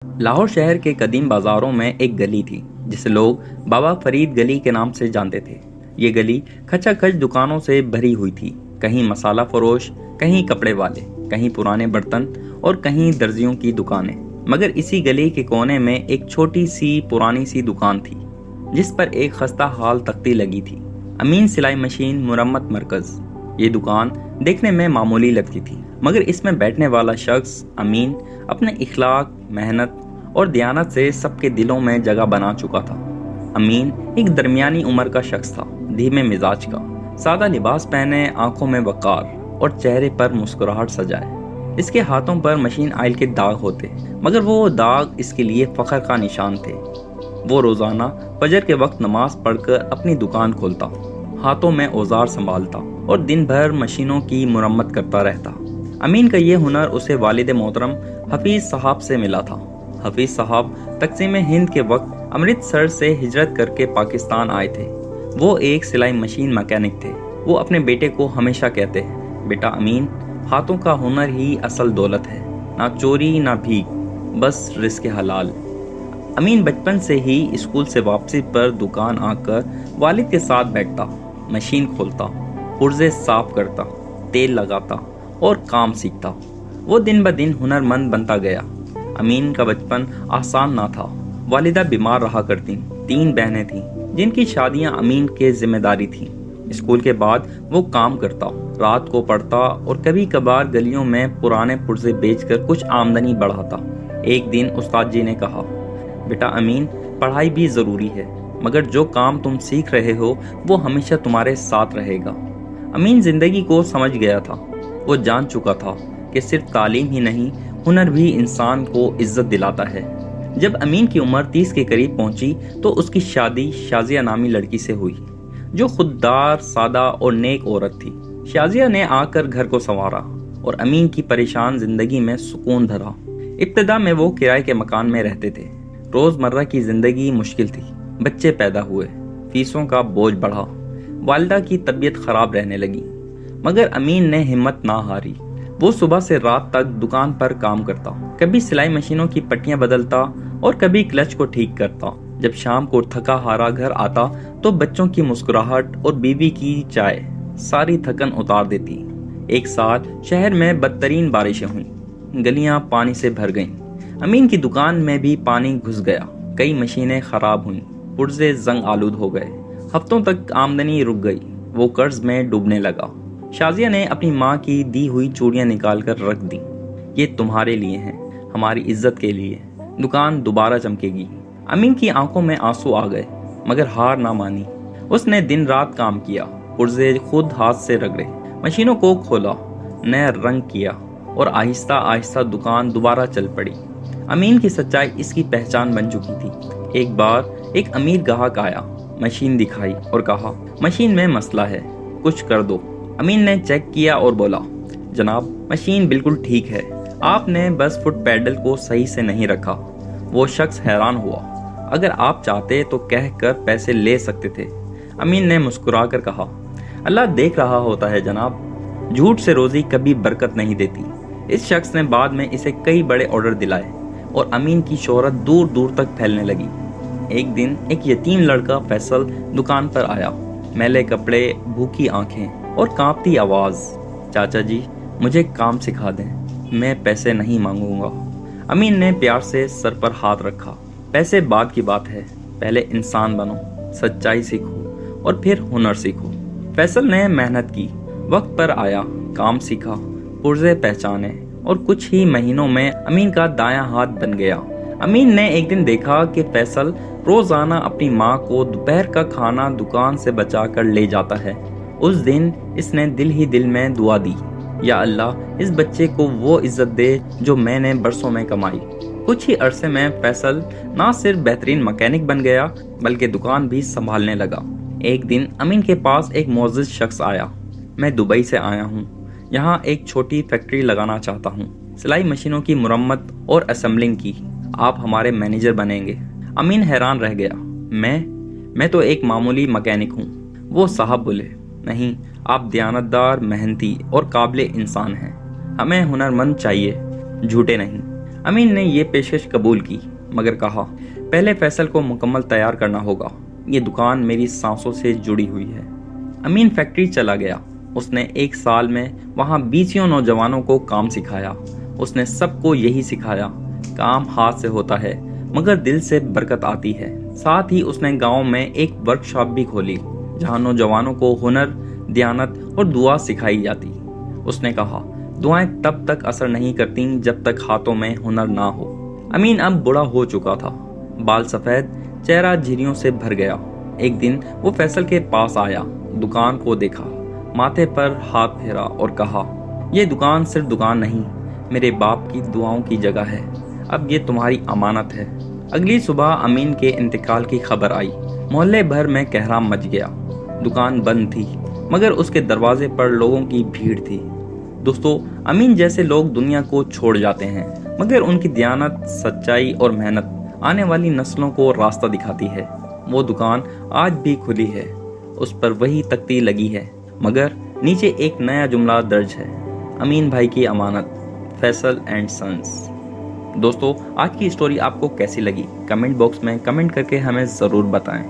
لاہور شہر کے قدیم بازاروں میں ایک گلی تھی جسے لوگ بابا فرید گلی کے نام سے جانتے تھے۔ یہ گلی کھچا کھچ دکانوں سے بھری ہوئی تھی، کہیں مسالہ فروش، کہیں کپڑے والے، کہیں پرانے برتن اور کہیں درزیوں کی دکانیں۔ مگر اسی گلی کے کونے میں ایک چھوٹی سی پرانی سی دکان تھی جس پر ایک خستہ حال تختی لگی تھی، امین سلائی مشین مرمت مرکز۔ یہ دکان دیکھنے میں معمولی لگتی تھی، مگر اس میں بیٹھنے والا شخص امین اپنے اخلاق، محنت اور دیانت سے سب کے دلوں میں جگہ بنا چکا تھا۔ امین ایک درمیانی عمر کا شخص تھا، دھیمے مزاج کا، سادہ لباس پہنے، آنکھوں میں وقار اور چہرے پر مسکراہٹ سجائے۔ اس کے ہاتھوں پر مشین آئل کے داغ ہوتے، مگر وہ داغ اس کے لیے فخر کا نشان تھے۔ وہ روزانہ فجر کے وقت نماز پڑھ کر اپنی دکان کھولتا، ہاتھوں میں اوزار سنبھالتا اور دن بھر مشینوں کی مرمت کرتا رہتا۔ امین کا یہ ہنر اسے والد محترم حفیظ صاحب سے ملا تھا۔ حفیظ صاحب تقسیم ہند کے وقت امرتسر سے ہجرت کر کے پاکستان آئے تھے۔ وہ ایک سلائی مشین مکینک تھے۔ وہ اپنے بیٹے کو ہمیشہ کہتے ہیں، بیٹا امین، ہاتھوں کا ہنر ہی اصل دولت ہے، نہ چوری نہ بھیک، بس رزق حلال۔ امین بچپن سے ہی اسکول سے واپسی پر دکان آ کر والد کے ساتھ بیٹھتا، مشین کھولتا، پرزے صاف کرتا، تیل لگاتا اور کام سیکھتا۔ وہ دن بدن ہنر مند بنتا گیا۔ امین کا بچپن آسان نہ تھا۔ والدہ بیمار رہا کرتی، 3 بہنیں تھیں جن کی شادیاں امین کے ذمہ داری تھیں۔ اسکول کے بعد وہ کام کرتا، رات کو پڑھتا اور کبھی کبھار گلیوں میں پرانے پرزے بیچ کر کچھ آمدنی بڑھاتا۔ ایک دن استاد جی نے کہا، بیٹا امین، پڑھائی بھی ضروری ہے، مگر جو کام تم سیکھ رہے ہو وہ ہمیشہ تمہارے ساتھ رہے گا۔ امین زندگی کو سمجھ گیا تھا۔ وہ جان چکا تھا کہ صرف تعلیم ہی نہیں، ہنر بھی انسان کو عزت دلاتا ہے۔ جب امین کی عمر 30 کے قریب پہنچی تو اس کی شادی شازیہ نامی لڑکی سے ہوئی، جو خوددار، سادہ اور نیک عورت تھی۔ شازیہ نے آ کر گھر کو سنوارا اور امین کی پریشان زندگی میں سکون بھرا۔ ابتدا میں وہ کرائے کے مکان میں رہتے تھے۔ روزمرہ کی زندگی مشکل تھی، بچے پیدا ہوئے، فیسوں کا بوجھ بڑھا، والدہ کی طبیعت خراب رہنے لگی، مگر امین نے ہمت نہ ہاری۔ وہ صبح سے رات تک دکان پر کام کرتا، کبھی سلائی مشینوں کی پٹیاں بدلتا اور کبھی کلچ کو ٹھیک کرتا۔ جب شام کو تھکا ہارا گھر آتا تو بچوں کی مسکراہٹ اور بیوی کی چائے ساری تھکن اتار دیتی۔ ایک سال شہر میں بدترین بارشیں ہوئیں، گلیاں پانی سے بھر گئیں، امین کی دکان میں بھی پانی گھس گیا، کئی مشینیں خراب ہوئیں، پرزے زنگ آلود ہو گئے، ہفتوں تک آمدنی رک گئی۔ وہ قرض میں ڈوبنے لگا۔ شازیہ نے اپنی ماں کی دی ہوئی چوڑیاں نکال کر رکھ دی، یہ تمہارے لیے ہیں، ہماری عزت کے لیے، دکان دوبارہ چمکے گی۔ امین کی آنکھوں میں آنسو آ گئے، مگر ہار نہ مانی۔ اس نے دن رات کام کیا، پرزے خود ہاتھ سے رگڑے، مشینوں کو کھولا، نیا رنگ کیا اور آہستہ آہستہ دکان دوبارہ چل پڑی۔ امین کی سچائی اس کی پہچان بن چکی تھی۔ ایک بار ایک امیر گاہک آیا، مشین دکھائی اور کہا، مشین میں مسئلہ ہے، کچھ کر دو۔ امین نے چیک کیا اور بولا، جناب مشین بالکل ٹھیک ہے، آپ نے بس فٹ پیڈل کو صحیح سے نہیں رکھا۔ وہ شخص حیران ہوا، اگر آپ چاہتے تو کہہ کر پیسے لے سکتے تھے۔ امین نے مسکرا کر کہا، اللہ دیکھ رہا ہوتا ہے جناب، جھوٹ سے روزی کبھی برکت نہیں دیتی۔ اس شخص نے بعد میں اسے کئی بڑے آرڈر دلائے اور امین کی شہرت دور دور تک پھیلنے لگی۔ ایک دن ایک یتیم لڑکا فیصل دکان پر آیا، میلے کپڑے، بھوکی آنکھیں اور کانپتی آواز، چاچا جی مجھے کام سکھا دیں، میں پیسے نہیں مانگوں گا۔ امین نے پیار سے سر پر ہاتھ رکھا، پیسے بعد کی بات ہے، پہلے انسان بنو، سچائی سیکھو اور پھر ہنر سیکھو۔ فیصل نے محنت کی، وقت پر آیا، کام سیکھا، پرزے پہچانے اور کچھ ہی مہینوں میں امین کا دایاں ہاتھ بن گیا۔ امین نے ایک دن دیکھا کہ فیصل روزانہ اپنی ماں کو دوپہر کا کھانا دکان سے بچا کر لے جاتا ہے۔ اس دن اس نے دل ہی دل میں دعا دی، یا اللہ اس بچے کو وہ عزت دے جو میں نے برسوں میں کمائی۔ کچھ ہی عرصے میں فیصل نہ صرف بہترین مکینک بن گیا بلکہ دکان بھی سنبھالنے لگا۔ ایک دن امین کے پاس ایک معزز شخص آیا، میں دبئی سے آیا ہوں، یہاں ایک چھوٹی فیکٹری لگانا چاہتا ہوں، سلائی مشینوں کی مرمت اور اسمبلنگ کی، آپ ہمارے مینیجر بنیں گے۔ امین حیران رہ گیا، میں تو ایک معمولی مکینک ہوں۔ وہ صاحب بولے، نہیں، آپ دیانتدار، محنتی اور قابل انسان ہیں، ہمیں ہنرمند چاہیے، جھوٹے نہیں۔ امین نے یہ پیشکش قبول کی مگر کہا پہلے فیصل کو مکمل تیار کرنا ہوگا، یہ دکان میری سانسوں سے جڑی ہوئی ہے۔ امین فیکٹری چلا گیا۔ اس نے 1 سال میں وہاں 20 نوجوانوں کو کام سکھایا۔ اس نے سب کو یہی سکھایا، کام ہاتھ سے ہوتا ہے مگر دل سے برکت آتی ہے۔ ساتھ ہی اس نے گاؤں میں ایک ورکشاپ بھی کھولی جہاں نوجوانوں کو ہنر، دیانت اور دعا سکھائی جاتی۔ اس نے کہا دعائیں تب تک اثر نہیں کرتی جب تک ہاتھوں میں ہنر نہ ہو۔ امین اب بوڑھا ہو چکا تھا، بال سفید، چہرہ جھریوں سے بھر گیا۔ ایک دن وہ فیصل کے پاس آیا، دکان کو دیکھا، ماتھے پر ہاتھ پھیرا اور کہا یہ دکان صرف دکان نہیں، میرے باپ کی دعاؤں کی جگہ ہے، اب یہ تمہاری امانت ہے۔ اگلی صبح امین کے انتقال کی خبر آئی، محلے بھر میں کہرام مچ گیا۔ دکان بند تھی مگر اس کے دروازے پر لوگوں کی بھیڑ تھی۔ دوستو، امین جیسے لوگ دنیا کو چھوڑ جاتے ہیں مگر ان کی دیانت، سچائی اور محنت آنے والی نسلوں کو راستہ دکھاتی ہے۔ وہ دکان آج بھی کھلی ہے، اس پر وہی تختی لگی ہے مگر نیچے ایک نیا جملہ درج ہے، امین بھائی کی امانت، فیصل اینڈ سنس۔ دوستو، آج کی اسٹوری آپ کو کیسی لگی؟ کمنٹ باکس میں کمنٹ کر کے ہمیں ضرور بتائیں۔